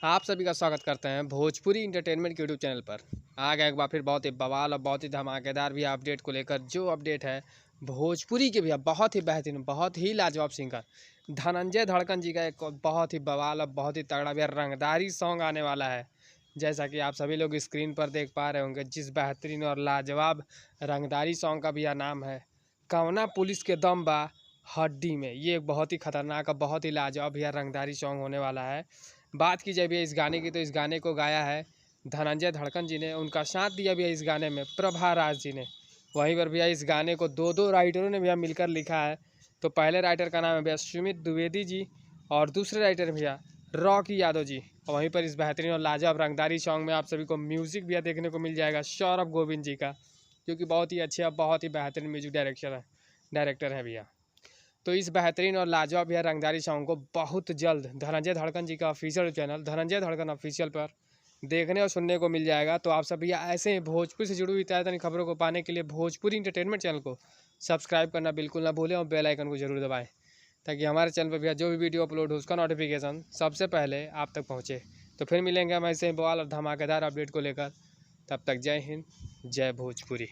आप सभी का स्वागत करते हैं भोजपुरी इंटरटेनमेंट के यूट्यूब चैनल पर। आ गया एक बार फिर बहुत ही बवाल और बहुत ही धमाकेदार भी अपडेट को लेकर। जो अपडेट है भोजपुरी के भैया बहुत ही बेहतरीन, बहुत ही लाजवाब सिंगर धनंजय धड़कन जी का एक बहुत ही बवाल और बहुत ही तगड़ा भैया रंगदारी सॉन्ग आने वाला है। जैसा कि आप सभी लोग स्क्रीन पर देख पा रहे होंगे, जिस बेहतरीन और लाजवाब रंगदारी सॉन्ग का भैया नाम है कवना पुलिस के दम बा हड्डी में। ये एक बहुत ही खतरनाक और बहुत ही लाजवाब भैया रंगदारी सॉन्ग होने वाला है। बात की जाए भैया इस गाने की, तो इस गाने को गाया है धनंजय धड़कन जी ने। उनका साथ दिया भैया इस गाने में प्रभा राज जी ने। वहीं पर भैया इस गाने को दो राइटरों ने भैया मिलकर लिखा है। तो पहले राइटर का नाम है भैया सुमित द्विवेदी जी और दूसरे राइटर भैया रॉकी यादव जी। और वहीं पर इस बेहतरीन और लाजवाब रंगदारी सॉन्ग में आप सभी को म्यूज़िक भैया देखने को मिल जाएगा सौरभ गोविंद जी का, जो कि बहुत ही अच्छे और बहुत ही बेहतरीन म्यूजिक डायरेक्टर है भैया। तो इस बेहतरीन और लाजवाब भैया रंगदारी सॉन्ग को बहुत जल्द धनंजय धड़कन जी का ऑफिशियल चैनल धनंजय धड़कन ऑफिशियल पर देखने और सुनने को मिल जाएगा। तो आप सब भैया ऐसे ही भोजपुरी से जुड़ी हुई ताज़ा खबरों को पाने के लिए भोजपुरी इंटरटेनमेंट चैनल को सब्सक्राइब करना बिल्कुल ना भूलें और बेल आइकन को जरूर दबाएं, ताकि हमारे चैनल पर भैया जो भी वीडियो अपलोड हो उसका नोटिफिकेशन सबसे पहले आप तक पहुँचे। तो फिर मिलेंगे हम ऐसे ही बवाल और धमाकेदार अपडेट को लेकर। तब तक जय हिंद, जय भोजपुरी।